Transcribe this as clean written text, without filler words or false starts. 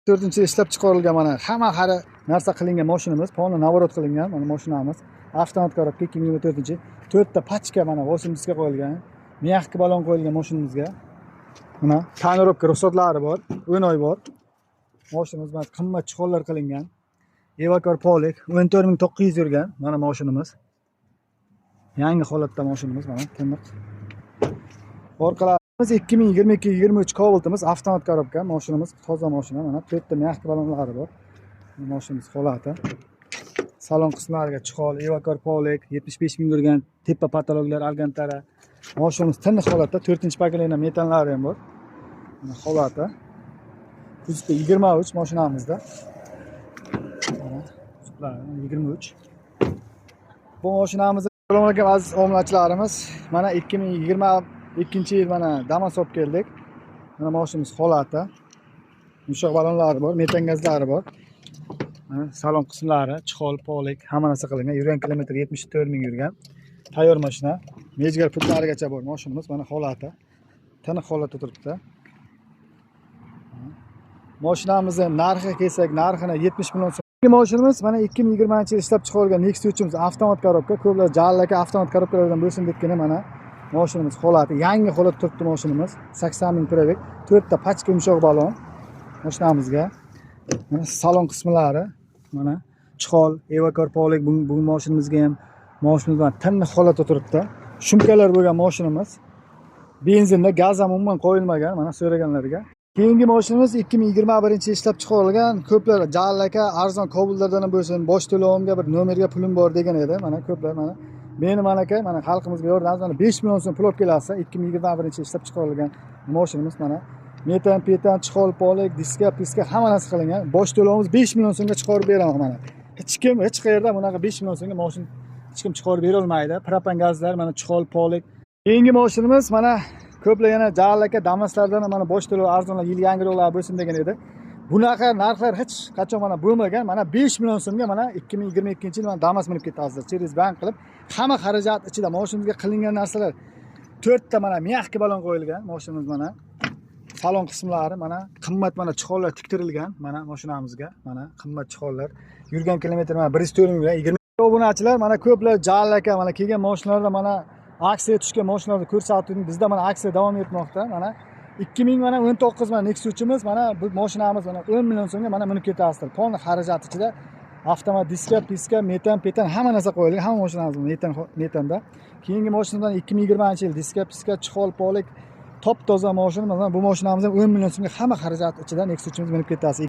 4-yil ishlab chiqarilgan mana hamma narsa qilingan mashinamiz, polni navorot qilingan mana mashinamiz. Avtomat korobka 2024-yil 4 ta pachka mana 8 ga qo'yilgan. Miyaqki balon qo'yilgan mashinamizga. Mana tonirovka ruxsatlari bor, o'noy bor. Mashinamiz mana qimmat chiqonlar qilingan. Evakor Polik 14900 yurgan mana mashinamiz. Yangi holatda mashinamiz mana tiniq. Orqalarimiz 2022-23 Cobalt'imiz avtomat korobka mashinamiz, toza mashina mana 4 ta miyaqki balonlari bor. Mashinamiz holati. Salon qismlariga chiqol, Evakor Polik 75000 yurgan, tepa patologlar Alcantara. Mashinamiz tiniq holatda 4-paklangan metanlari ham bor. Mana holati. Kuzda 23 mashinamizda. 23. Bu mashinamizni assalomu alaykum aziz obunachilarimiz. Mana 2022-yil mana Damas olib keldik. Mana mashinamiz holati. Yumshoq balonlari bor, metan gazlari bor. Mana salon qismlari, chiqol, polik, hamma narsa qilingan. Yurgan kilometr 74000 yurgan. Tayyor mashina. Mejgar pullarigacha bor mashinamiz. Mana holati. Tiniq holatda turibdi. Mashinamizning narxiga kelsak, narxini 70 million so'm. Mashinamiz mana 2020-yil ishlab chiqarilgan Nexus 3'imiz avtomat korobka. Ko'plar jallaka avtomat korobkalardan bo'lsin debgina mana mashinamiz holati. Yangi holatda turibdi mashinamiz. 80000 probeg, 4 ta pachka yumshoq balon mashinamizga. Mana salon qismlari, mana chiqol, Evakor Polik bu mashinamizga ham mashinamiz mana tiniq holatda turibdi. Shumkalar bo'lgan mashinamiz. Benzinda gaz ham umuman qo'yilmagan, mana so'raganlarga. Keyingi mashinamiz 2021-yil ishlab chiqarilgan. Ko'plar jallaka arzon Kobullardan bo'lsin, bosh to'lovimga bir nomerga pulim bor degan edi. Mana ko'plar mana meni manaka mana xalqimizga yordam mana 5 million so'm pul olib kelasa 2021-yil ishlab chiqarilgan mashinamiz mana metan, chiqol, polik, diska, piska hamma narsa qilingan. Bosh to'lovimiz 5 million so'mga chiqarib beraman mana. Hech kim hech qayerda bunaqa 5 million so'mga mashina hech kim chiqarib bera olmaydi. Propan gazlar mana chiqol, polik. Keyingi mashinamiz mana ko'plar yana jallaka Damaslardan mana bosh to'lov arzonlar yil yangiroqlar bo'lsin degan edi. Bunaqa narxlar hech qachon mana bo'lmagan. Mana 5 million so'mga mana 2022-yil mana Damas minib ketdi hozir. Через bank qilib hamma xarajat ichida mashinamizga qilingan narsalar 4 ta mana miyaqki balon qo'yilgan mashinamiz mana. Salon qismlari mana qimmat mana chiqonlar tiktirilgan mana mashinamizga. Mana qimmat chiqonlar. Yurgan kilometr mana 120 obunachilar mana ko'plar jallaka mana kelgan mashinalarda mana aksiya tushgan mashinalarni ko'rsatdik. Bizda mana aksiya davom etmoqda. Mana 2019 mana Nexus 3'imiz mana bu mashinamiz mana 10 million so'mga mana minib ketasizlar. Polni xarajat ichida avtomat diska, piska, metan hamma narsa qo'yilgan. Hamma mashinamiz metanda. Keyingi mashinadan 2020-yil diska, piska, chiqol, polik top toza mashina. Mana bu mashinamiz 10 million so'mga hamma xarajat ichida Nexus 3'imiz minib ketasiz.